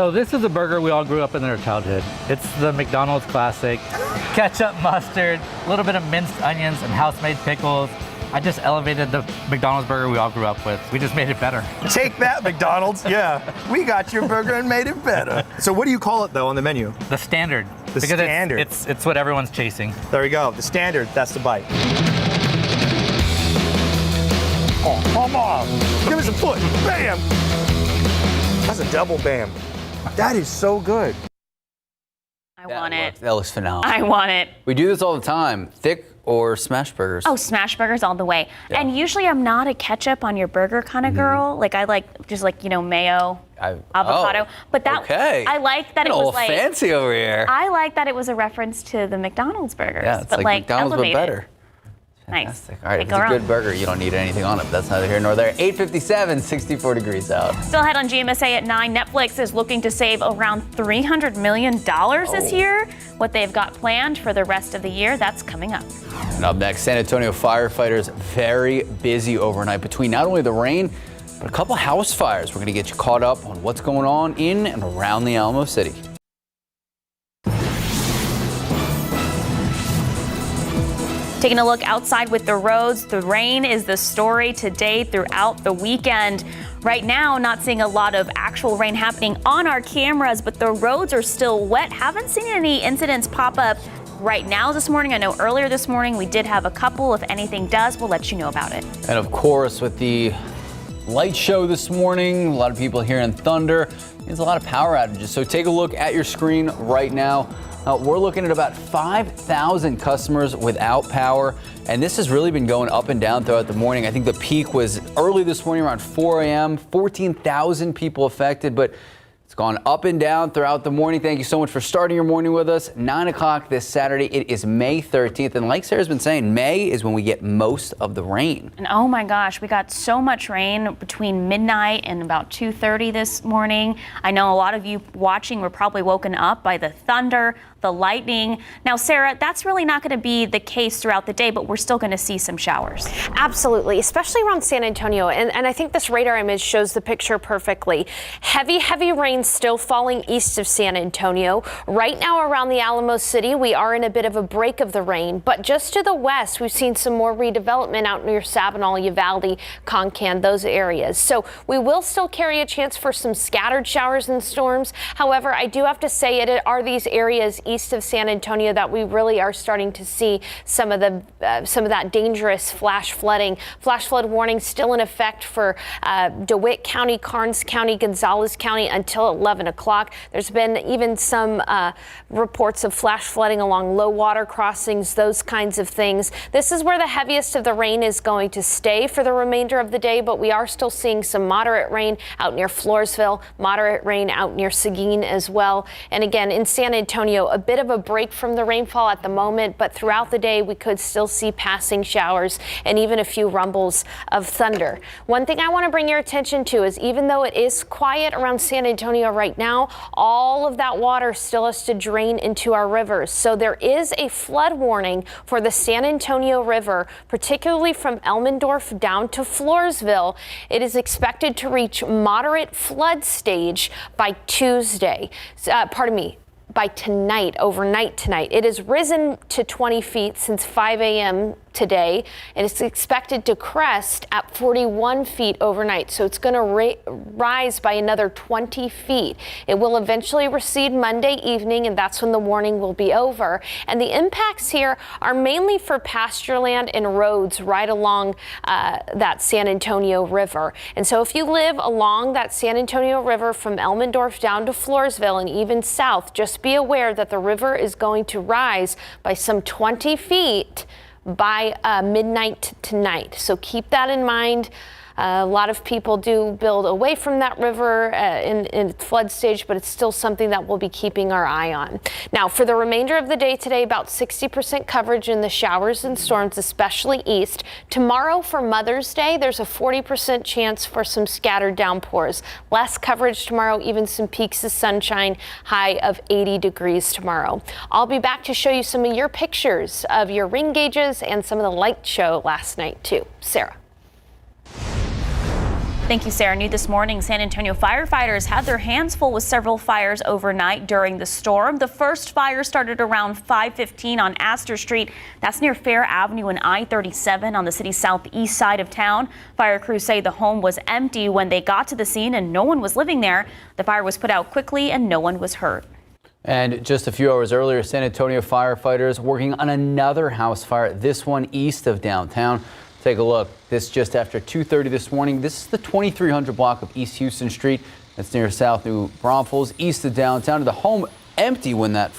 So this is a burger we all grew up in our childhood. It's the McDonald's classic. Ketchup, mustard, a little bit of minced onions and house-made pickles. I just elevated the McDonald's burger we all grew up with. We just made it better. Take that, McDonald's. Yeah, we got your burger and made it better. So what do you call it, though, on the menu? The standard. The standard. It's what everyone's chasing. There we go. The standard. That's the bite. Oh, come on. Give us a push. Bam. That's a double bam. That is so good. I want it. That looks phenomenal. I want it. We do this all the time. Thick or smash burgers? Oh, smash burgers all the way. Yeah. And usually I'm not a ketchup on your burger kind of girl. Like I like just like, mayo, avocado. But that I like that it was like fancy over here. I like that it was a reference to the McDonald's burgers. Yeah, it's like McDonald's elevated. but better. Nice. Fantastic. All right, if it's a good burger, you don't need anything on it. But that's neither here nor there. 8:57, 64 degrees out. Still ahead on GMSA at 9. Netflix is looking to save around $300 million this year. What they've got planned for the rest of the year, that's coming up. And up next, San Antonio firefighters very busy overnight between not only the rain, but a couple house fires. We're going to get you caught up on what's going on in and around the Alamo City. Taking a look outside with the roads, the rain is the story today throughout the weekend. Right now, not seeing a lot of actual rain happening on our cameras, but the roads are still wet. Haven't seen any incidents pop up right now this morning. I know earlier this morning we did have a couple. If anything does, we'll let you know about it. And of course, with the light show this morning, a lot of people hearing thunder. There's a lot of power outages. So take a look at your screen right now. We're looking at about 5,000 customers without power, and this has really been going up and down throughout the morning. I think the peak was early this morning around 4 a.m., 14,000 people affected, but it's gone up and down throughout the morning. Thank you so much for starting your morning with us. 9 o'clock this Saturday. It is May 13th, and like Sarah's been saying, May is when we get most of the rain. And oh my gosh, we got so much rain between midnight and about 2:30 this morning. I know a lot of you watching were probably woken up by the thunder, the lightning. Now, Sarah, that's really not going to be the case throughout the day, but we're still going to see some showers. Absolutely, especially around San Antonio. And I think this radar image shows the picture perfectly. Heavy rain still falling east of San Antonio. Right now around the Alamo City, we are in a bit of a break of the rain, but just to the west, we've seen some more redevelopment out near Sabinal, Uvalde, Concan, those areas. So we will still carry a chance for some scattered showers and storms. However, I do have to say it are these areas east of San Antonio that we really are starting to see some of that dangerous flash flooding. Flash flood warning still in effect for DeWitt County, Karnes County, Gonzales County until 11 o'clock. There's been even some reports of flash flooding along low water crossings, those kinds of things. This is where the heaviest of the rain is going to stay for the remainder of the day, but we are still seeing some moderate rain out near Floresville, moderate rain out near Seguin as well. And again, in San Antonio, a bit of a break from the rainfall at the moment, but throughout the day we could still see passing showers and even a few rumbles of thunder. One thing I want to bring your attention to is even though it is quiet around San Antonio right now, all of that water still has to drain into our rivers. So there is a flood warning for the San Antonio River, particularly from Elmendorf down to Floresville. It is expected to reach moderate flood stage by Tuesday. By tonight, overnight tonight. It has risen to 20 feet since 5 a.m. today, and it's expected to crest at 41 feet overnight. So it's going to rise by another 20 feet. It will eventually recede Monday evening, and that's when the warning will be over. And the impacts here are mainly for pasture land and roads right along that San Antonio River. And so if you live along that San Antonio River from Elmendorf down to Floresville and even south, just be aware that the river is going to rise by some 20 feet by midnight tonight. So keep that in mind. A lot of people do build away from that river in flood stage, but it's still something that we'll be keeping our eye on. Now, for the remainder of the day today, about 60% coverage in the showers and storms, especially east. Tomorrow for Mother's Day, there's a 40% chance for some scattered downpours. Less coverage tomorrow, even some peaks of sunshine, high of 80 degrees tomorrow. I'll be back to show you some of your pictures of your ring gauges and some of the light show last night too. Sarah. Thank you, Sarah. New this morning, San Antonio firefighters had their hands full with several fires overnight during the storm. The first fire started around 5:15 on Astor Street. That's near Fair Avenue and I-37 on the city's southeast side of town. Fire crews say the home was empty when they got to the scene and no one was living there. The fire was put out quickly and no one was hurt. And just a few hours earlier, San Antonio firefighters working on another house fire, this one east of downtown. Take a look. This just after 2:30 this morning. This is the 2300 block of East Houston Street. That's near South New Braunfels, east of downtown. The home empty when the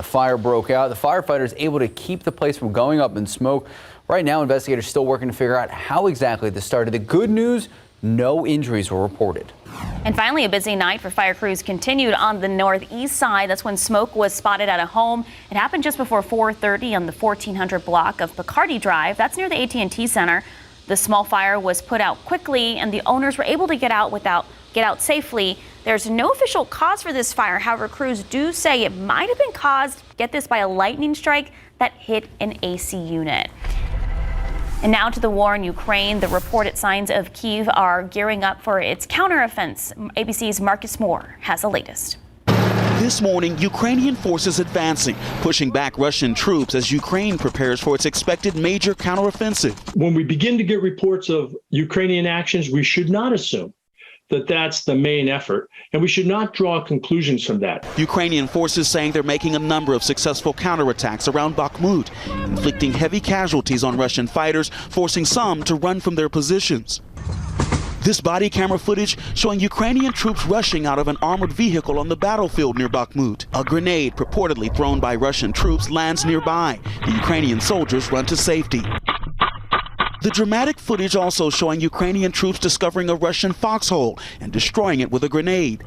fire broke out. The firefighters able to keep the place from going up in smoke. Right now, investigators still working to figure out how exactly this started. The good news, no injuries were reported. And finally, a busy night for fire crews continued on the northeast side. That's when smoke was spotted at a home. It happened just before 4:30 on the 1400 block of Picardy Drive. That's near the AT&T Center. The small fire was put out quickly and the owners were able to get out safely. There's no official cause for this fire. However, crews do say it might have been caused, get this, by a lightning strike that hit an AC unit. And now to the war in Ukraine. The reported signs of Kyiv are gearing up for its counteroffensive. ABC's Marcus Moore has the latest. This morning, Ukrainian forces advancing, pushing back Russian troops as Ukraine prepares for its expected major counteroffensive. When we begin to get reports of Ukrainian actions, we should not assume that that's the main effort, and we should not draw conclusions from that. Ukrainian forces saying they're making a number of successful counterattacks around Bakhmut, inflicting heavy casualties on Russian fighters, forcing some to run from their positions. This body camera footage showing Ukrainian troops rushing out of an armored vehicle on the battlefield near Bakhmut. A grenade purportedly thrown by Russian troops lands nearby. The Ukrainian soldiers run to safety. The dramatic footage also showing Ukrainian troops discovering a Russian foxhole and destroying it with a grenade.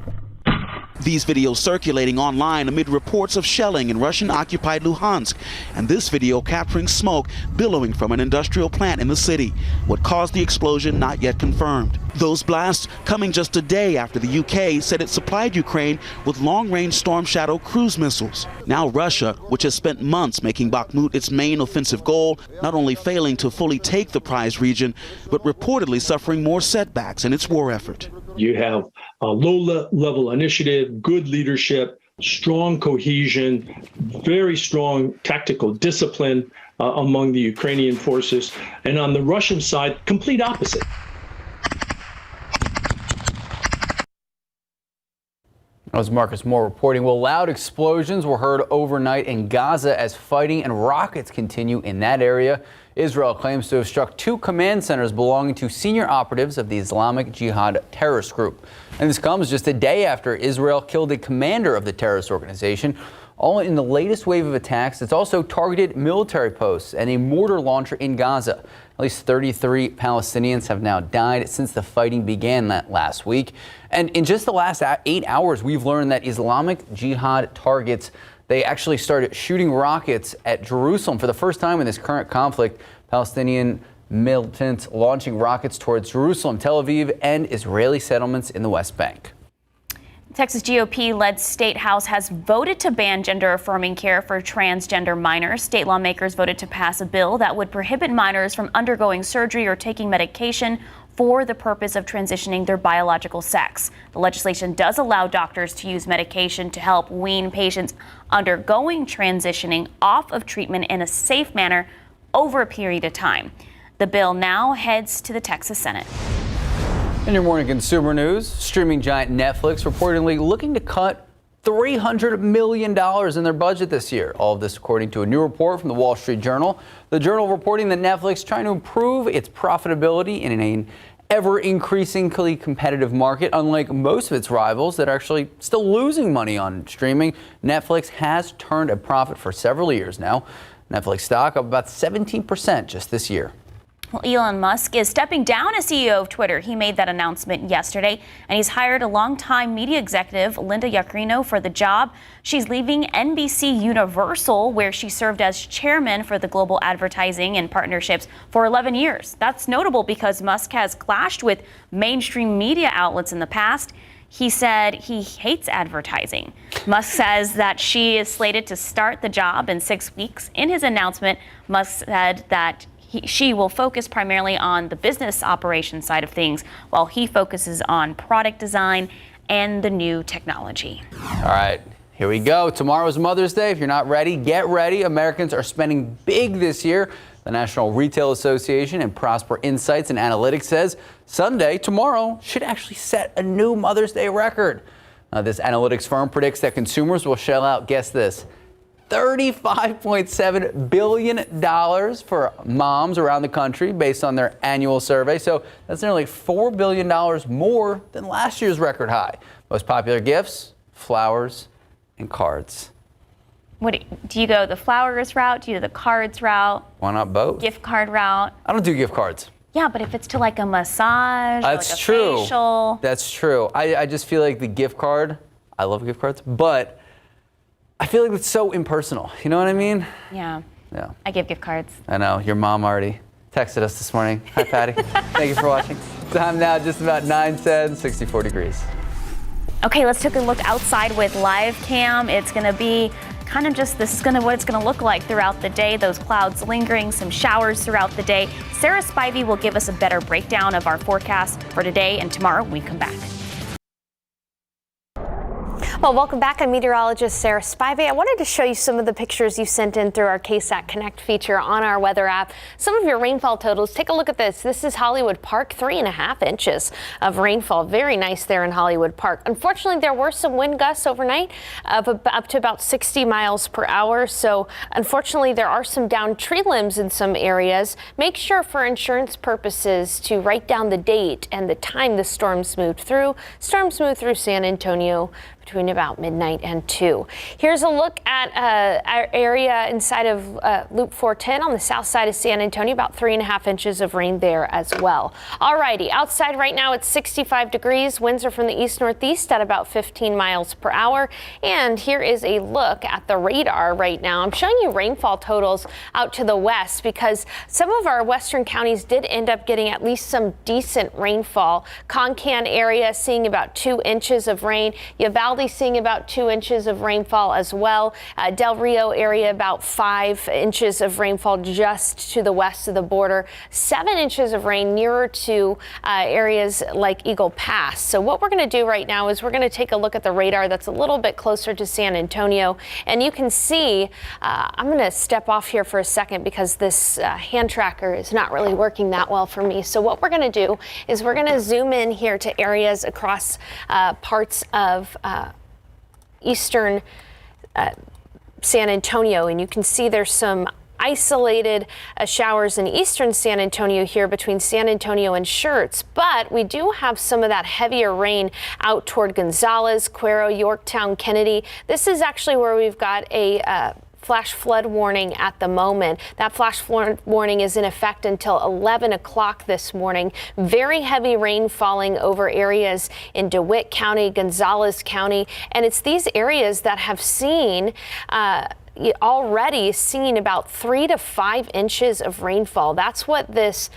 These videos circulating online amid reports of shelling in Russian-occupied Luhansk, and this video capturing smoke billowing from an industrial plant in the city. What caused the explosion not yet confirmed. Those blasts coming just a day after the UK said it supplied Ukraine with long-range Storm Shadow cruise missiles. Now Russia, which has spent months making Bakhmut its main offensive goal, not only failing to fully take the prized region, but reportedly suffering more setbacks in its war effort. You have a low-level initiative, good leadership, strong cohesion, very strong tactical discipline among the Ukrainian forces. And on the Russian side, complete opposite. That was Marcus Moore reporting. Well, loud explosions were heard overnight in Gaza as fighting and rockets continue in that area. Israel claims to have struck 2 command centers belonging to senior operatives of the Islamic Jihad terrorist group. And this comes just a day after Israel killed a commander of the terrorist organization. All in the latest wave of attacks. It's also targeted military posts and a mortar launcher in Gaza. At least 33 Palestinians have now died since the fighting began that last week. And in just the last 8 hours, we've learned that Islamic Jihad targets, they actually started shooting rockets at Jerusalem for the first time in this current conflict. Palestinian militants launching rockets towards Jerusalem, Tel Aviv, and Israeli settlements in the West Bank. Texas GOP-led State House has voted to ban gender-affirming care for transgender minors. State lawmakers voted to pass a bill that would prohibit minors from undergoing surgery or taking medication for the purpose of transitioning their biological sex. The legislation does allow doctors to use medication to help wean patients undergoing transitioning off of treatment in a safe manner over a period of time. The bill now heads to the Texas Senate. In your morning consumer news, streaming giant Netflix reportedly looking to cut $300 million in their budget this year. All of this according to a new report from the Wall Street Journal. The Journal reporting that Netflix trying to improve its profitability in an ever-increasingly competitive market. Unlike most of its rivals that are actually still losing money on streaming, Netflix has turned a profit for several years now. Netflix stock up about 17% just this year. Well, Elon Musk is stepping down as CEO of Twitter. He made that announcement yesterday, and he's hired a longtime media executive, Linda Yaccarino, for the job. She's leaving NBC Universal, where she served as chairman for the global advertising and partnerships for 11 years. That's notable because Musk has clashed with mainstream media outlets in the past. He said he hates advertising. Musk says that she is slated to start the job in 6 weeks. In his announcement, Musk said that she will focus primarily on the business operation side of things, while he focuses on product design and the new technology. All right, here we go. Tomorrow is Mother's Day. If you're not ready, get ready. Americans are spending big this year. The National Retail Association and Prosper Insights and Analytics says Sunday, tomorrow, should actually set a new Mother's Day record. This analytics firm predicts that consumers will shell out, guess this, $35.7 billion for moms around the country based on their annual survey. So that's nearly $4 billion more than last year's record high. Most popular gifts, flowers and cards. What do you go the flowers route? Do you do the cards route? Why not both? Gift card route? I don't do gift cards. Yeah, but if it's to like a massage, that's like a true. facial. That's true. I just feel like the gift card, I love gift cards, but I feel like it's so impersonal. You know what I mean? Yeah. Yeah. I give gift cards. I know. Your mom already texted us this morning. Hi, Patty. Thank you for watching. Time now just about 9:10, 64 degrees. Okay, let's take a look outside with live cam. It's going to be kind of just, this is what it's going to look like throughout the day. Those clouds lingering, some showers throughout the day. Sarah Spivey will give us a better breakdown of our forecast for today and tomorrow when we come back. Well, welcome back. I'm meteorologist Sarah Spivey. I wanted to show you some of the pictures you sent in through our KSAT Connect feature on our weather app. Some of your rainfall totals. Take a look at this. This is Hollywood Park, 3.5 inches of rainfall. Very nice there in Hollywood Park. Unfortunately, there were some wind gusts overnight of up to about 60 miles per hour. So unfortunately, there are some downed tree limbs in some areas. Make sure for insurance purposes to write down the date and the time the storms moved through. Storms moved through San Antonio between about midnight and 2. Here's a look at our area inside of Loop 410 on the south side of San Antonio, about 3.5 inches of rain there as well. Alrighty, outside right now it's 65 degrees. Winds are from the east-northeast at about 15 miles per hour. And here is a look at the radar right now. I'm showing you rainfall totals out to the west because some of our western counties did end up getting at least some decent rainfall. Concan area seeing about 2 inches of rain. Uvalde seeing about 2 inches of rainfall as well. Del Rio area about 5 inches of rainfall just to the west of the border. 7 inches of rain nearer to areas like Eagle Pass. So what we're going to do right now is we're going to take a look at the radar that's a little bit closer to San Antonio. And you can see, I'm going to step off here for a second because this hand tracker is not really working that well for me. So what we're going to do is we're going to zoom in here to areas across parts of eastern San Antonio, and you can see there's some isolated showers in eastern San Antonio here between San Antonio and Schertz, but we do have some of that heavier rain out toward Gonzales, Cuero, Yorktown, Kennedy. This is actually where we've got a flash flood warning at the moment. That flash flood warning is in effect until 11 o'clock this morning. Very heavy rain falling over areas in DeWitt County, Gonzales County, and it's these areas that have seen already seen about 3 to 5 inches of rainfall. That's what this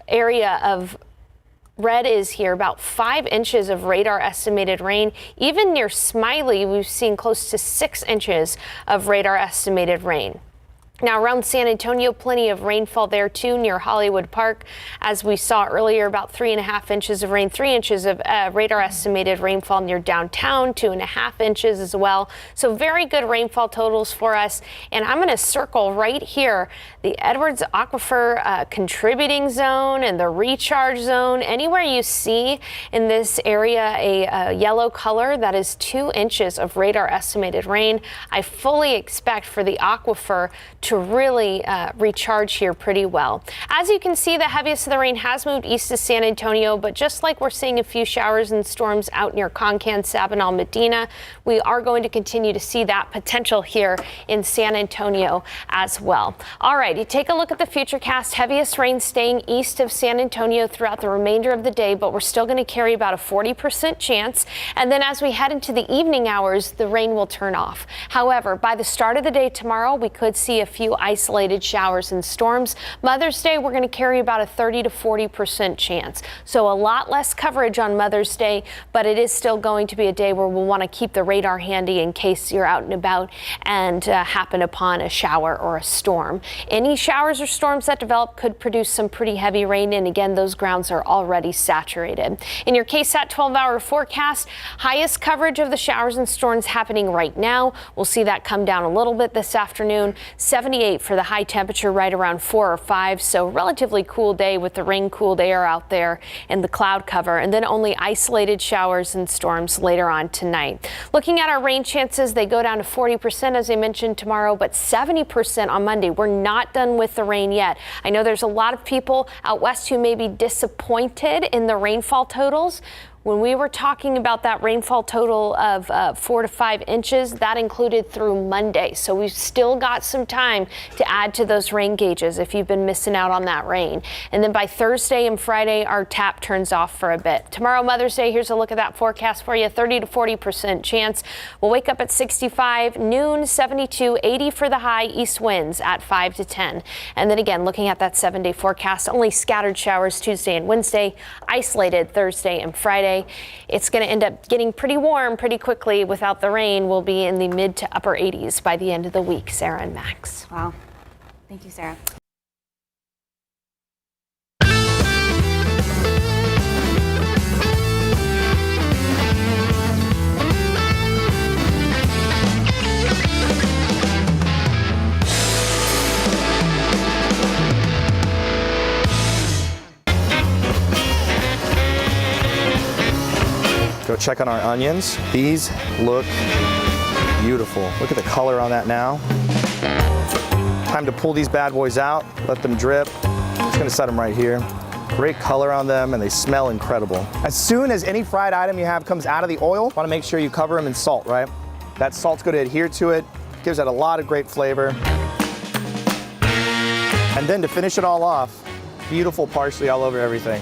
area of red is here, about 5 inches of radar estimated rain. Even near Smiley, we've seen close to 6 inches of radar estimated rain. Now around San Antonio, plenty of rainfall there too near Hollywood Park. As we saw earlier, about 3.5 inches of rain, 3 inches of radar estimated rainfall near downtown, 2.5 inches as well. So very good rainfall totals for us. And I'm going to circle right here the Edwards Aquifer contributing zone and the recharge zone. Anywhere you see in this area a yellow color, that is 2 inches of radar estimated rain. I fully expect for the aquifer to really recharge here pretty well. As you can see, the heaviest of the rain has moved east to San Antonio, but just like we're seeing a few showers and storms out near Concan, Sabinal, Medina, we are going to continue to see that potential here in San Antonio as well. All right, you take a look at the futurecast. Heaviest rain staying east of San Antonio throughout the remainder of the day, but we're still going to carry about a 40% chance. And then as we head into the evening hours, the rain will turn off. However, by the start of the day tomorrow, we could see a few few isolated showers and storms. Mother's Day, we're going to carry about a 30 to 40% chance. So a lot less coverage on Mother's Day, but it is still going to be a day where we'll want to keep the radar handy in case you're out and about and happen upon a shower or a storm. Any showers or storms that develop could produce some pretty heavy rain, and again, those grounds are already saturated. In your KSAT 12-hour forecast, highest coverage of the showers and storms happening right now. We'll see that come down a little bit this afternoon. 78 for the high temperature, right around 4 or 5. So relatively cool day with the rain-cooled air out there and the cloud cover, and then only isolated showers and storms later on tonight. Looking at our rain chances, they go down to 40% as I mentioned tomorrow, but 70% on Monday. We're not done with the rain yet. I know there's a lot of people out west who may be disappointed in the rainfall totals. When we were talking about that rainfall total of 4 to 5 inches, that included through Monday. So we've still got some time to add to those rain gauges if you've been missing out on that rain. And then by Thursday and Friday, our tap turns off for a bit. Tomorrow, Mother's Day, here's a look at that forecast for you. 30 to 40% chance. We'll wake up at 65, noon 72, 80 for the high, east winds at 5 to 10. And then again, looking at that 7-day forecast, only scattered showers Tuesday and Wednesday, isolated Thursday and Friday. It's going to end up getting pretty warm pretty quickly without the rain. We'll be in the mid to upper 80s by the end of the week. Sarah and Max. Wow. Thank you, Sarah. Go check on our onions. These look beautiful. Look at the color on that now. Time to pull these bad boys out, let them drip. Just gonna set them right here. Great color on them, and they smell incredible. As soon as any fried item you have comes out of the oil, wanna make sure you cover them in salt, right? That salt's gonna adhere to it, gives it a lot of great flavor. And then to finish it all off, beautiful parsley all over everything.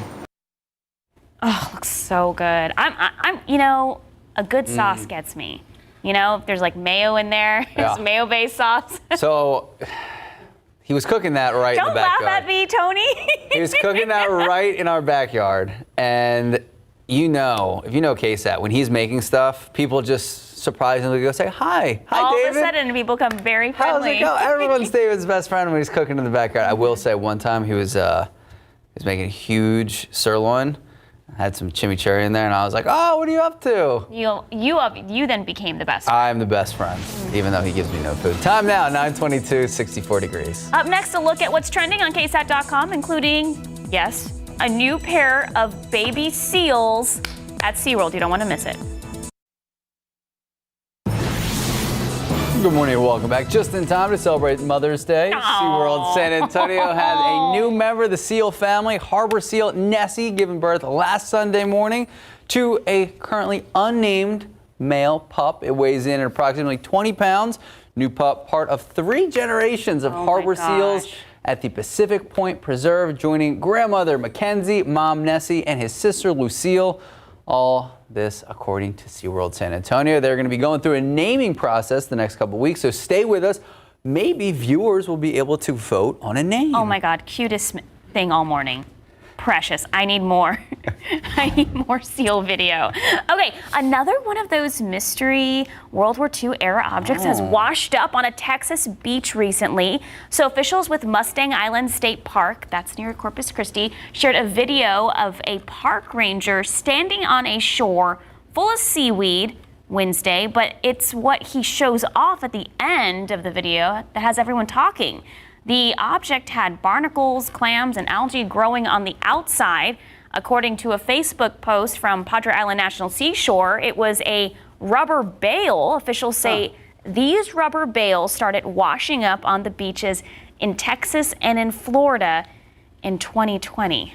Oh, looks so good. I'm, you know, a good sauce gets me. You know, if there's like mayo in there, Yeah. it's mayo-based sauce. So he was cooking that right in the Don't laugh backyard. at me, Tony. He was cooking that right in our backyard. And you know, if you know KSAT, when he's making stuff, people just surprisingly go say, hi. Hi, All David. of a sudden, people become very How's friendly. it go? Everyone's David's best friend when he's cooking in the backyard. I will say one time he was making a huge sirloin. Had some chimichurri in there, and I was like, oh, what are you up to? You then became the best friend. I'm the best friend, even though he gives me no food. Time now, 9:22, 64 degrees. Up next, a look at what's trending on KSAT.com, including, yes, a new pair of baby seals at SeaWorld. You don't want to miss it. Good morning and welcome back. Just in time to celebrate Mother's Day. SeaWorld San Antonio had a new member of the seal family, harbor seal Nessie, giving birth last Sunday morning to a currently unnamed male pup. It weighs in at approximately 20 pounds. New pup, part of 3 generations of harbor seals at the Pacific Point Preserve, joining grandmother Mackenzie, mom Nessie, and his sister Lucille. All this according to SeaWorld San Antonio. They're going to be going through a naming process the next couple weeks, so stay with us. Maybe viewers will be able to vote on a name. Oh my God, cutest thing all morning. Precious. I need more. I need more seal video. Okay, another one of those mystery World War II era objects has washed up on a Texas beach recently. So officials with Mustang Island State Park, that's near Corpus Christi, shared a video of a park ranger standing on a shore full of seaweed Wednesday, but it's what he shows off at the end of the video that has everyone talking. The object had barnacles, clams, and algae growing on the outside. According to a Facebook post from Padre Island National Seashore, it was a rubber bale. Officials say these rubber bales started washing up on the beaches in Texas and in Florida in 2020.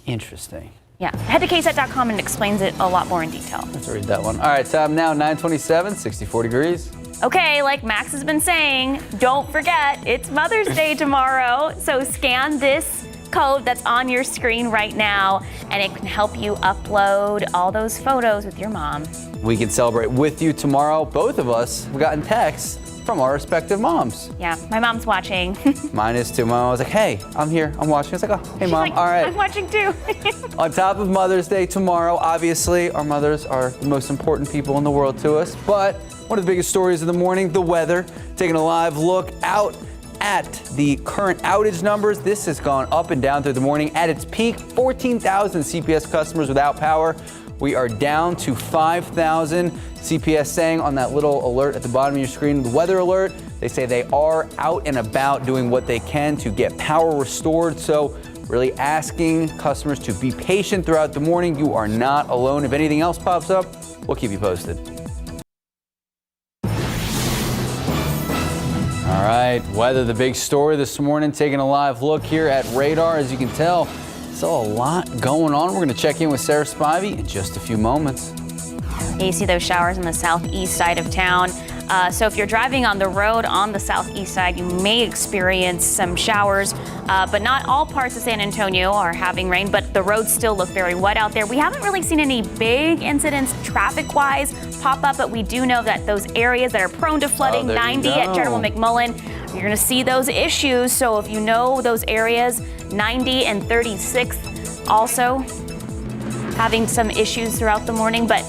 Interesting. Yeah, head to KSAT.com and it explains it a lot more in detail. Let's read that one. All right, time now, 9:27, 64 degrees. Okay, like Max has been saying, don't forget, it's Mother's Day tomorrow. So scan this code that's on your screen right now, and it can help you upload all those photos with your mom. We can celebrate with you tomorrow. Both of us have gotten texts from our respective moms. Yeah, my mom's watching. Mine is too. My mom was like, hey, I'm here, I'm watching. It's like, oh, hey, She's Mom, like, all right. I'm watching too. On top of Mother's Day tomorrow, obviously, our mothers are the most important people in the world to us. But one of the biggest stories of the morning, the weather. Taking a live look out at the current outage numbers. This has gone up and down through the morning. At its peak, 14,000 CPS customers without power. We are down to 5,000. CPS saying on that little alert at the bottom of your screen, the weather alert, they say they are out and about doing what they can to get power restored. So really asking customers to be patient throughout the morning. You are not alone. If anything else pops up, we'll keep you posted. All right, weather, the big story this morning. Taking a live look here at radar. As you can tell, still a lot going on. We're going to check in with Sarah Spivey in just a few moments. You see those showers on the southeast side of town. So if you're driving on the road on the southeast side, you may experience some showers, but not all parts of San Antonio are having rain, but the roads still look very wet out there. We haven't really seen any big incidents traffic-wise pop up, but we do know that those areas that are prone to flooding, 90 at General McMullen, you're going to see those issues. So if you know those areas, 90 and 36 also having some issues throughout the morning, but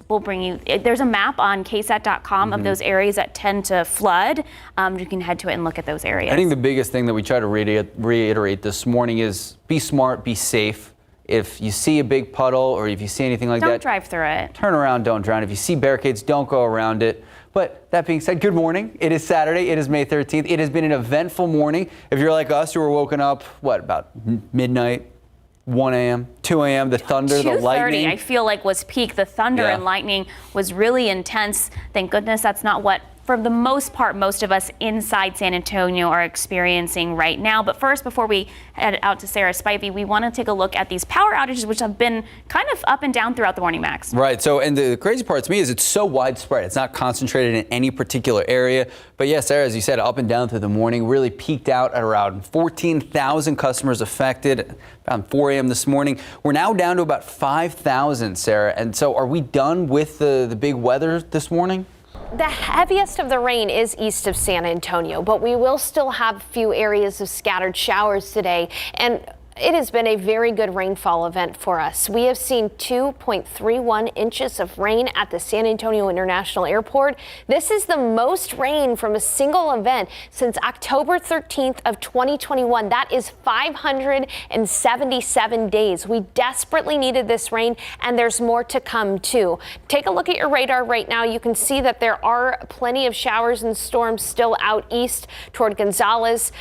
we'll bring you, there's a map on KSAT.com of those areas that tend to flood. You can head to it and look at those areas. I think the biggest thing that we try to reiterate this morning is be smart, be safe. If you see a big puddle or if you see anything like that, don't drive through it. Turn around, don't drown. If you see barricades, don't go around it. But that being said, good morning. It is Saturday. It is May 13th. It has been an eventful morning. If you're like us who were woken up, about midnight, 1 a.m., 2 a.m., the thunder, the lightning. I feel like was peak. The thunder and lightning was really intense. Thank goodness that's not what, for the most part, most of us inside San Antonio are experiencing right now. But first, before we head out to Sarah Spivey, we want to take a look at these power outages, which have been kind of up and down throughout the morning, Max. Right. So, and the crazy part to me is it's so widespread. It's not concentrated in any particular area. But yes, Sarah, as you said, up and down through the morning, really peaked out at around 14,000 customers affected around 4 a.m. this morning. We're now down to about 5,000, Sarah. And so are we done with the big weather this morning? The heaviest of the rain is east of San Antonio, but we will still have a few areas of scattered showers today. And it has been a very good rainfall event for us. We have seen 2.31 inches of rain at the San Antonio International Airport. This is the most rain from a single event since October 13th of 2021. That is 577 days. We desperately needed this rain, and there's more to come too. Take a look at your radar right now. You can see that there are plenty of showers and storms still out east toward Gonzales,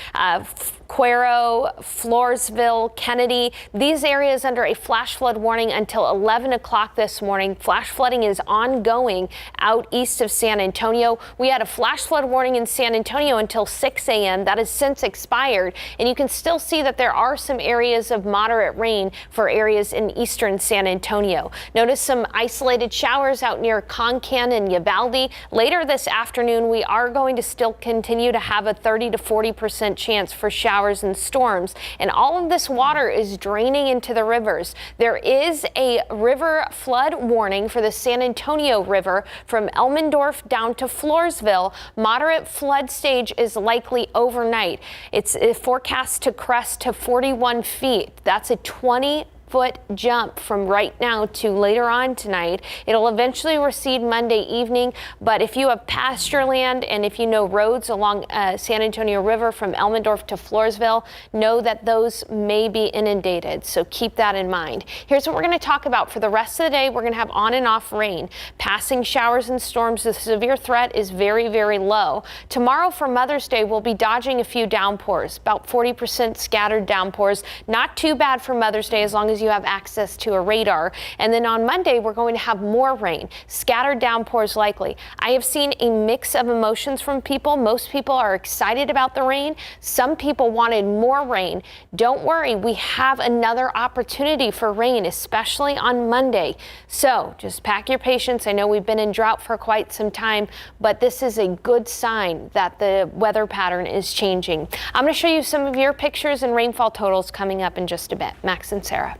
Cuero, Floresville, Kennedy. These areas under a flash flood warning until 11 o'clock this morning. Flash flooding is ongoing out east of San Antonio. We had a flash flood warning in San Antonio until 6 a.m. That has since expired. And you can still see that there are some areas of moderate rain for areas in eastern San Antonio. Notice some isolated showers out near Concan and Uvalde. Later this afternoon, we are going to still continue to have a 30 to 40% chance for showers and storms, and all of this water is draining into the rivers. There is a river flood warning for the San Antonio River from Elmendorf down to Floresville. Moderate flood stage is likely overnight. It's forecast to crest to 41 feet. That's a 20-foot jump from right now to later on tonight. It'll eventually recede Monday evening, but if you have pasture land and if you know roads along San Antonio River from Elmendorf to Floresville, know that those may be inundated, so keep that in mind. Here's what we're going to talk about for the rest of the day. We're going to have on and off rain, passing showers and storms. The severe threat is very, very low. Tomorrow for Mother's Day, we'll be dodging a few downpours, about 40% scattered downpours. Not too bad for Mother's Day as long as you have access to a radar. And then on Monday, we're going to have more rain, scattered downpours likely. I have seen a mix of emotions from people. Most people are excited about the rain. Some people wanted more rain. Don't worry, we have another opportunity for rain, especially on Monday. So just pack your patience. I know we've been in drought for quite some time, but this is a good sign that the weather pattern is changing. I'm going to show you some of your pictures and rainfall totals coming up in just a bit. Max and Sarah.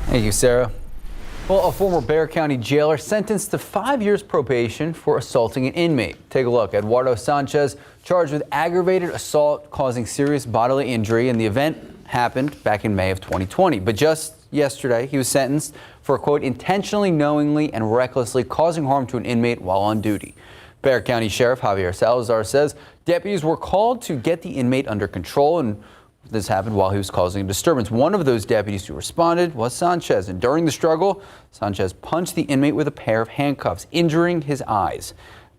Thank you, Sarah. Well, a former Bexar County jailer sentenced to 5 years probation for assaulting an inmate. Take a look. Eduardo Sanchez charged with aggravated assault causing serious bodily injury, and the event happened back in May of 2020. But just yesterday, he was sentenced for, quote, intentionally, knowingly, and recklessly causing harm to an inmate while on duty. Bexar County Sheriff Javier Salazar says deputies were called to get the inmate under control, and this happened while he was causing a disturbance. One of those deputies who responded was Sanchez, and during the struggle, Sanchez punched the inmate with a pair of handcuffs, injuring his eyes.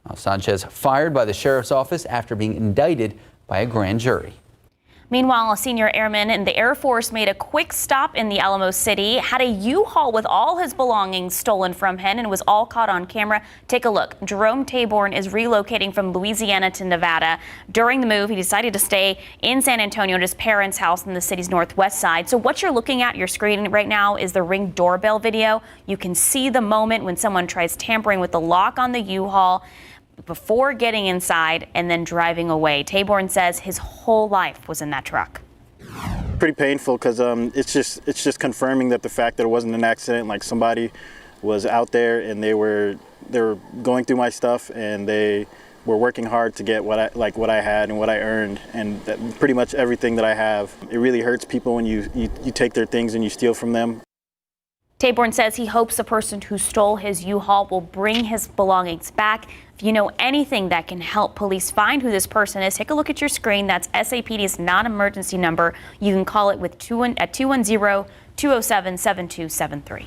Now, Sanchez fired by the sheriff's office after being indicted by a grand jury. Meanwhile, a senior airman in the Air Force made a quick stop in the Alamo City, had a U-Haul with all his belongings stolen from him, and was all caught on camera. Take a look. Jerome Taborn is relocating from Louisiana to Nevada. During the move, he decided to stay in San Antonio at his parents' house in the city's northwest side. So what you're looking at your screen right now is the Ring doorbell video. You can see the moment when someone tries tampering with the lock on the U-Haul before getting inside and then driving away. Taborn says his whole life was in that truck. Pretty painful because it's just confirming that the fact that it wasn't an accident, like somebody was out there and they were going through my stuff and they were working hard to get what I had and what I earned, and that pretty much everything that I have. It really hurts people when you take their things and you steal from them. Taborn says he hopes the person who stole his U-Haul will bring his belongings back. If you know anything that can help police find who this person is, take a look at your screen. That's SAPD's non-emergency number. You can call it at 210-207-7273.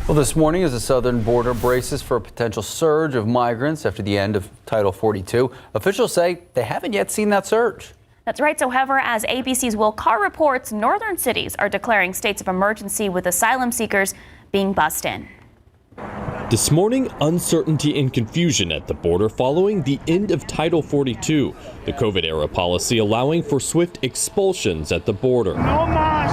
Well, this morning, as the southern border braces for a potential surge of migrants after the end of Title 42, officials say they haven't yet seen that surge. That's right. So, however, as ABC's Will Carr reports, northern cities are declaring states of emergency with asylum seekers being bussed in. This morning, uncertainty and confusion at the border following the end of Title 42, the COVID-era policy allowing for swift expulsions at the border. No mas.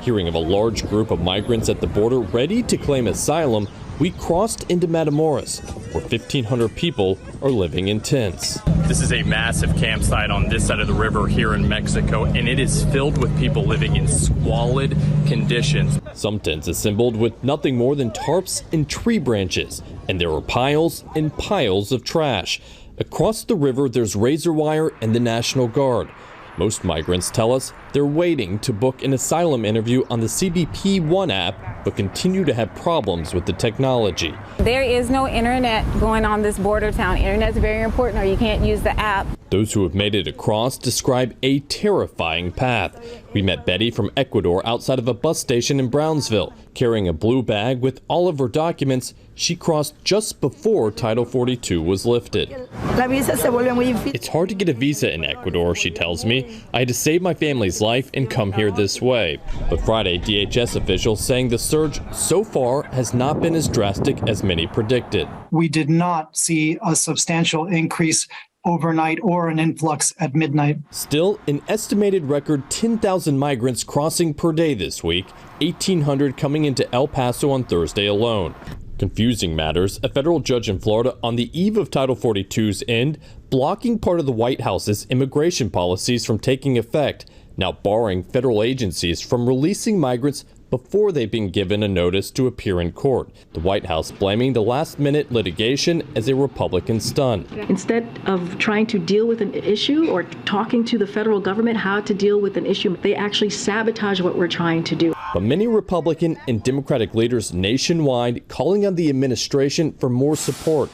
Hearing of a large group of migrants at the border ready to claim asylum, we crossed into Matamoros, where 1,500 people are living in tents. This is a massive campsite on this side of the river here in Mexico, and it is filled with people living in squalid conditions. Some tents assembled with nothing more than tarps and tree branches, and there are piles and piles of trash. Across the river, there's razor wire and the National Guard. Most migrants tell us they're waiting to book an asylum interview on the CBP One app, but continue to have problems with the technology. There is no internet going on this border town. Internet's very important, or you can't use the app. Those who have made it across describe a terrifying path. We met Betty from Ecuador outside of a bus station in Brownsville. Carrying a blue bag with all of her documents, she crossed just before Title 42 was lifted. It's hard to get a visa in Ecuador, she tells me. I had to save my family's life and come here this way. But Friday, DHS officials saying the surge so far has not been as drastic as many predicted. We did not see a substantial increase overnight or an influx at midnight. Still, an estimated record 10,000 migrants crossing per day this week, 1,800 coming into El Paso on Thursday alone. Confusing matters, a federal judge in Florida on the eve of Title 42's end, blocking part of the White House's immigration policies from taking effect, now barring federal agencies from releasing migrants before they've been given a notice to appear in court. The White House blaming the last-minute litigation as a Republican stunt. Instead of trying to deal with an issue or talking to the federal government how to deal with an issue, they actually sabotage what we're trying to do. But many Republican and Democratic leaders nationwide calling on the administration for more support.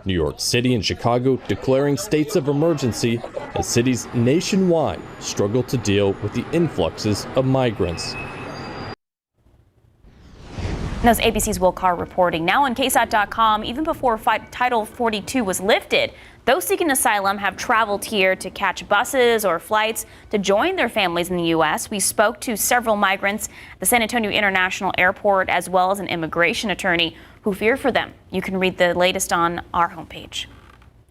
New York City and Chicago declaring states of emergency as cities nationwide struggle to deal with the influxes of migrants. That's ABC's Will Carr reporting. Now on KSAT.com, even before Title 42 was lifted, those seeking asylum have traveled here to catch buses or flights to join their families in the U.S. We spoke to several migrants at the San Antonio International Airport, as well as an immigration attorney who fear for them. You can read the latest on our homepage.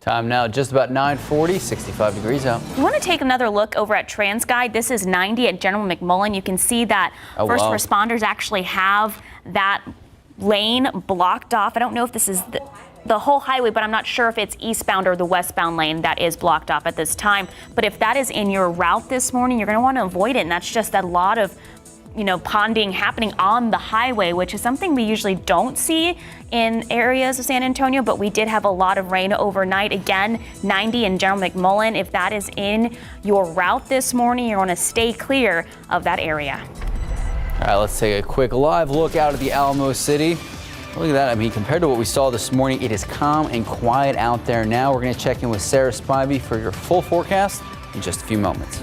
Time now, just about 9:40, 65 degrees out. You want to take another look over at TransGuide. This is 90 at General McMullen. You can see that first responders actually have that lane blocked off. I don't know if this is the whole highway, but I'm not sure if it's eastbound or the westbound lane that is blocked off at this time. But if that is in your route this morning, you're going to want to avoid it. And that's just a lot of ponding happening on the highway, which is something we usually don't see in areas of San Antonio, but we did have a lot of rain overnight. Again, 90 in General McMullen. If that is in your route this morning, you're going to stay clear of that area. All right, let's take a quick live look out at the Alamo City. Look at that. I mean, compared to what we saw this morning, it is calm and quiet out there now. We're going to check in with Sarah Spivey for your full forecast in just a few moments.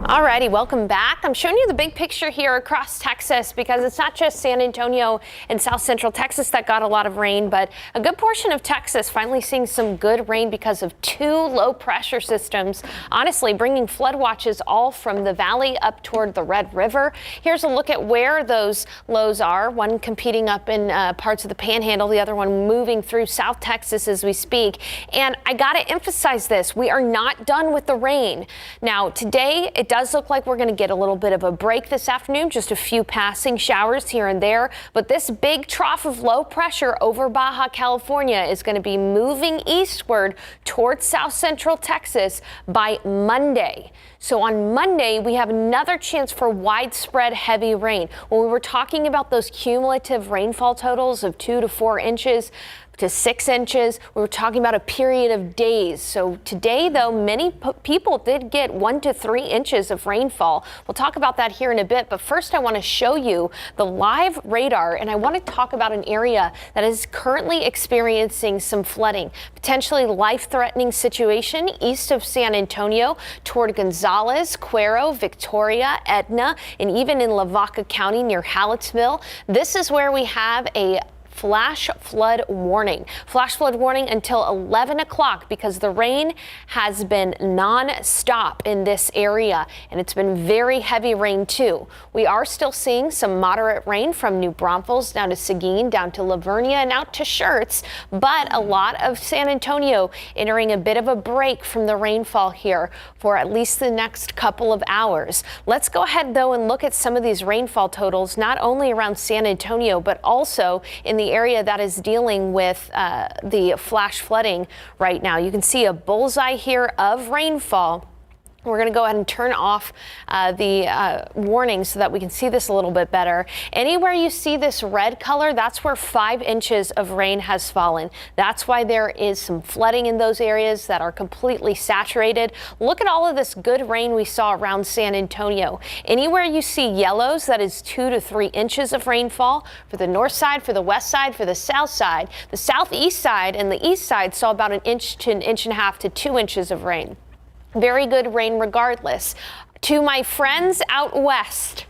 Alrighty, welcome back. I'm showing you the big picture here across Texas because it's not just San Antonio and South Central Texas that got a lot of rain, but a good portion of Texas finally seeing some good rain because of 2 low pressure systems, honestly bringing flood watches all from the valley up toward the Red River. Here's a look at where those lows are, one competing up in parts of the Panhandle, the other one moving through South Texas as we speak. And I got to emphasize this, we are not done with the rain. Now today it does look like we're going to get a little bit of a break this afternoon, just a few passing showers here and there, but this big trough of low pressure over Baja California is going to be moving eastward towards South Central Texas by Monday. So on Monday, we have another chance for widespread heavy rain. When we were talking about those cumulative rainfall totals of 2 to 4 inches, to 6 inches. We were talking about a period of days. So today, though, many people did get 1 to 3 inches of rainfall. We'll talk about that here in a bit. But first, I want to show you the live radar. And I want to talk about an area that is currently experiencing some flooding, potentially life-threatening situation east of San Antonio toward Gonzales, Cuero, Victoria, Edna, and even in Lavaca County near Hallettsville. This is where we have a flash flood warning. Flash flood warning until 11 o'clock because the rain has been non-stop in this area, and it's been very heavy rain too. We are still seeing some moderate rain from New Braunfels down to Seguin, down to Lavernia, and out to Schertz, but a lot of San Antonio entering a bit of a break from the rainfall here for at least the next couple of hours. Let's go ahead though and look at some of these rainfall totals, not only around San Antonio, but also in the area that is dealing with the flash flooding right now. You can see a bullseye here of rainfall. We're going to go ahead and turn off the warning so that we can see this a little bit better. Anywhere you see this red color, that's where 5 inches of rain has fallen. That's why there is some flooding in those areas that are completely saturated. Look at all of this good rain we saw around San Antonio. Anywhere you see yellows, that is 2 to 3 inches of rainfall for the north side, for the west side, for the south side. The southeast side and the east side saw about 1 inch to 1.5 inches to 2 inches of rain. Very good rain regardless. To my friends out west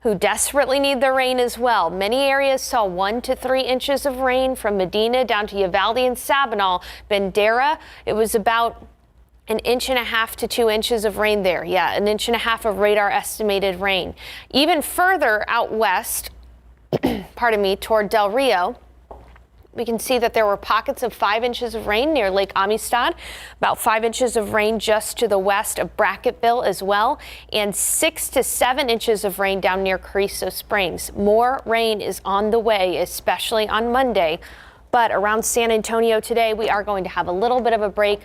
who desperately need the rain as well, many areas saw 1 to 3 inches of rain from Medina down to Uvalde and Sabinal. Bandera, it was about 1.5 inches to 2 inches of rain there. Yeah, 1.5 inches of radar estimated rain. Even further out west, pardon me, toward Del Rio, we can see that there were pockets of 5 inches of rain near Lake Amistad, about 5 inches of rain just to the west of Brackettville as well, and 6 to 7 inches of rain down near Carrizo Springs. More rain is on the way, especially on Monday. But around San Antonio today, we are going to have a little bit of a break.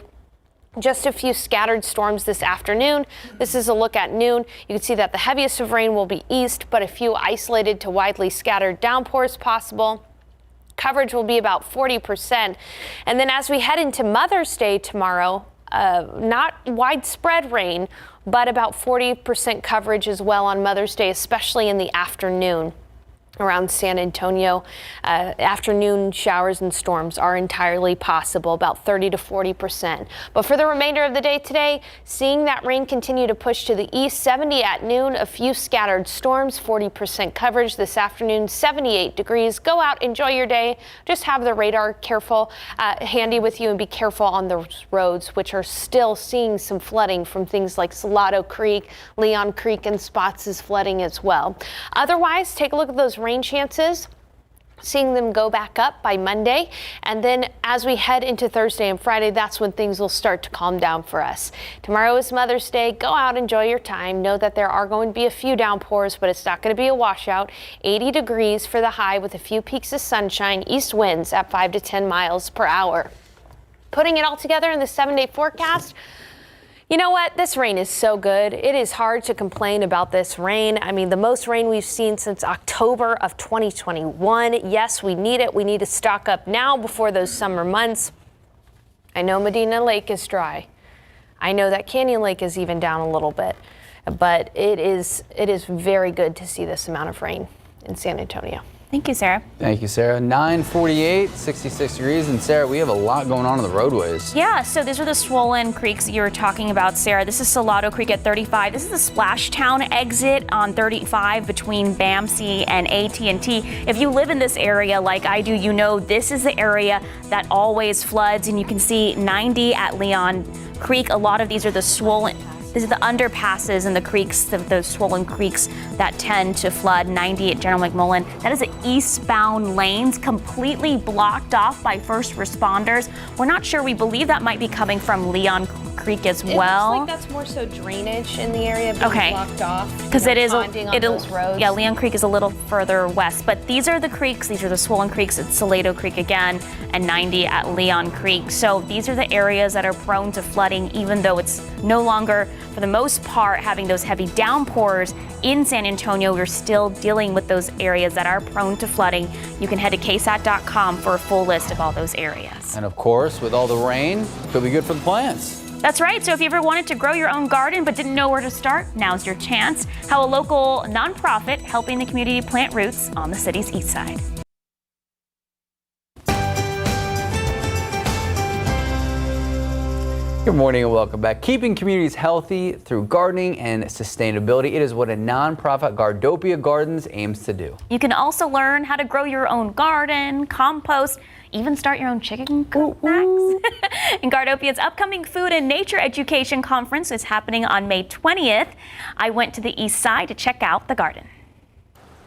Just a few scattered storms this afternoon. This is a look at noon. You can see that the heaviest of rain will be east, but a few isolated to widely scattered downpours possible. Coverage will be about 40%. And then as we head into Mother's Day tomorrow, not widespread rain, but about 40% coverage as well on Mother's Day, especially in the afternoon. Around San Antonio, afternoon showers and storms are entirely possible, about 30 to 40%. But for the remainder of the day today, seeing that rain continue to push to the east, 70 at noon, a few scattered storms, 40% coverage this afternoon, 78 degrees. Go out, enjoy your day. Just have the radar handy with you and be careful on the roads, which are still seeing some flooding from things like Salado Creek, Leon Creek, and Spots is flooding as well. Otherwise, take a look at those rain chances, seeing them go back up by Monday. And then as we head into Thursday and Friday, that's when things will start to calm down for us. Tomorrow is Mother's Day. Go out, enjoy your time. Know that there are going to be a few downpours, but it's not going to be a washout. 80 degrees for the high with a few peaks of sunshine, east winds at 5 to 10 miles per hour. Putting it all together in the 7-day forecast, you know what? This rain is so good. It is hard to complain about this rain. I mean, the most rain we've seen since October of 2021. Yes, we need it. We need to stock up now before those summer months. I know Medina Lake is dry. I know that Canyon Lake is even down a little bit, but it is very good to see this amount of rain in San Antonio. Thank you, Sarah. Thank you, Sarah. 9:48, 66 degrees. And Sarah, we have a lot going on the roadways. Yeah, so these are the swollen creeks you were talking about, Sarah. This is Salado Creek at 35. This is the Splashtown exit on 35 between BAMC and AT&T. If you live in this area like I do, you know this is the area that always floods. And you can see 90 at Leon Creek. A lot of these are the swollen. These are the underpasses and the creeks, those swollen creeks that tend to flood. 90 at General McMullen. That is the eastbound lanes completely blocked off by first responders. We're not sure. We believe that might be coming from Leon Creek as well. It looks like that's more so drainage in the area being blocked off. Because it is those roads. Yeah, Leon Creek is a little further west. But these are the creeks. These are the swollen creeks at Salado Creek again and 90 at Leon Creek. So these are the areas that are prone to flooding, even though it's no longer, for the most part, having those heavy downpours in San Antonio. We're still dealing with those areas that are prone to flooding. You can head to KSAT.com for a full list of all those areas. And of course, with all the rain, could be good for the plants. That's right. So if you ever wanted to grow your own garden but didn't know where to start, now's your chance. How a local nonprofit helping the community plant roots on the city's east side. Good morning and welcome back. Keeping communities healthy through gardening and sustainability. It is what a nonprofit, Gardopia Gardens, aims to do. You can also learn how to grow your own garden, compost, even start your own chicken coop packs. And Gardopia's upcoming Food and Nature Education Conference is happening on May 20th. I went to the east side to check out the garden.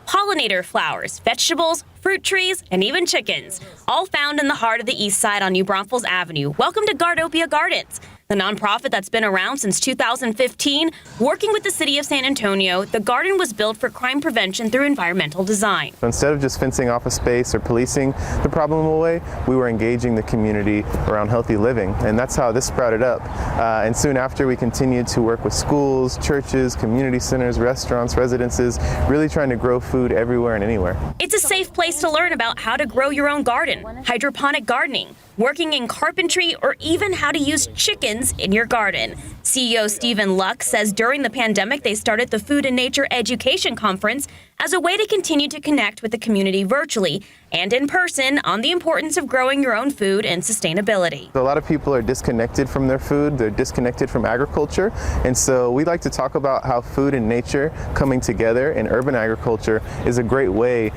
Pollinator flowers, vegetables, fruit trees, and even chickens, all found in the heart of the east side on New Braunfels Avenue. Welcome to Gardopia Gardens, the nonprofit that's been around since 2015. Working with the city of San Antonio, the garden was built for crime prevention through environmental design. Instead of just fencing off a space or policing the problem away, we were engaging the community around healthy living, and that's how this sprouted up. And soon after, we continued to work with schools, churches, community centers, restaurants, residences, really trying to grow food everywhere and anywhere. It's a safe place to learn about how to grow your own garden, hydroponic gardening, working in carpentry, or even how to use chickens in your garden. CEO Stephen Luck says during the pandemic, they started the Food and Nature Education Conference as a way to continue to connect with the community virtually and in person on the importance of growing your own food and sustainability. A lot of people are disconnected from their food, they're disconnected from agriculture, and so we like to talk about how food and nature coming together in urban agriculture is a great way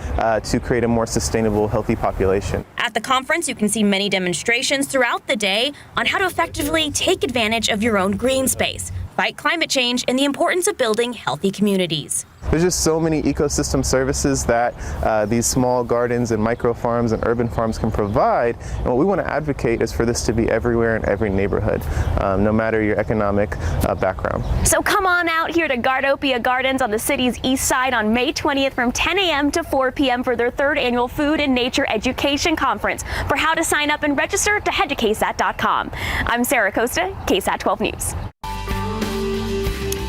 to create a more sustainable, healthy population. At the conference, you can see many demonstrations throughout the day on how to effectively take advantage of your own green space, fight climate change, and the importance of building healthy communities. There's just so many ecosystem services that these small gardens and micro farms and urban farms can provide. And what we want to advocate is for this to be everywhere in every neighborhood, no matter your economic background. So come on out here to Gardopia Gardens on the city's east side on May 20th from 10 a.m. to 4 p.m. for their third annual Food and Nature Education Conference. For how to sign up and register, to head to KSAT.com. I'm Sarah Costa, KSAT 12 News.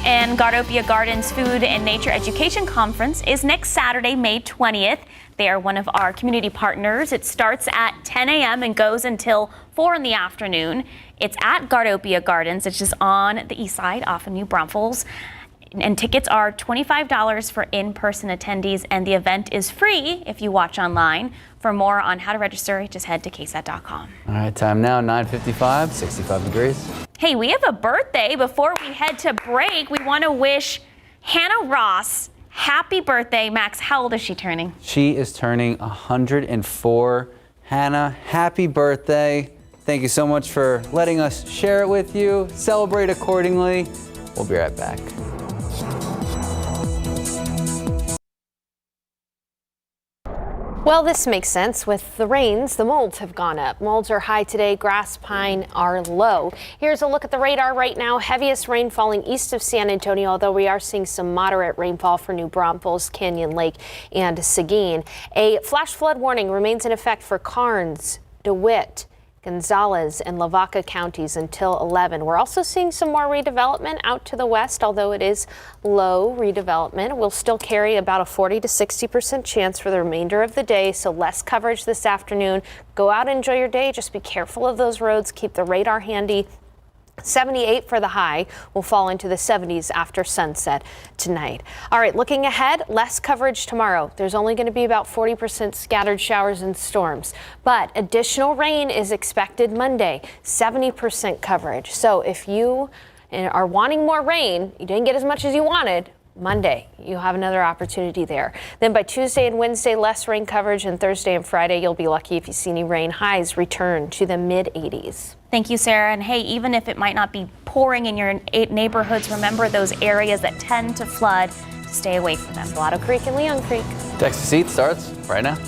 And Gardopia Gardens Food and Nature Education Conference is next Saturday, May 20th. They are one of our community partners. It starts at 10 a.m. and goes until 4 in the afternoon. It's at Gardopia Gardens. It's just on the east side off of New Braunfels. And tickets are $25 for in-person attendees, and the event is free if you watch online. For more on how to register, just head to KSAT.com. All right, time now, 9:55, 65 degrees. Hey, we have a birthday. Before we head to break, we want to wish Hannah Ross happy birthday. Max, how old is she turning? She is turning 104. Hannah, happy birthday. Thank you so much for letting us share it with you. Celebrate accordingly. We'll be right back. Well, this makes sense. With the rains, the molds have gone up. Molds are high today, grass, pine are low. Here's a look at the radar right now. Heaviest rain falling east of San Antonio, although we are seeing some moderate rainfall for New Braunfels, Canyon Lake, and Seguin. A flash flood warning remains in effect for Karnes, DeWitt, Gonzales and Lavaca counties until 11. We're also seeing some more redevelopment out to the west, although it is low redevelopment. We'll still carry about a 40 to 60% chance for the remainder of the day, so less coverage this afternoon. Go out and enjoy your day. Just be careful of those roads. Keep the radar handy. 78 for the high. Will fall into the 70s after sunset tonight. All right, looking ahead, less coverage tomorrow. There's only going to be about 40% scattered showers and storms, but additional rain is expected Monday, 70% coverage. So if you are wanting more rain, you didn't get as much as you wanted, Monday, you have another opportunity there. Then by Tuesday and Wednesday, less rain coverage, and Thursday and Friday, you'll be lucky if you see any rain. Highs return to the mid-80s. Thank you, Sarah. And hey, even if it might not be pouring in your neighborhoods, remember those areas that tend to flood. Stay away from them. Blotto Creek and Leon Creek. KSAT starts right now.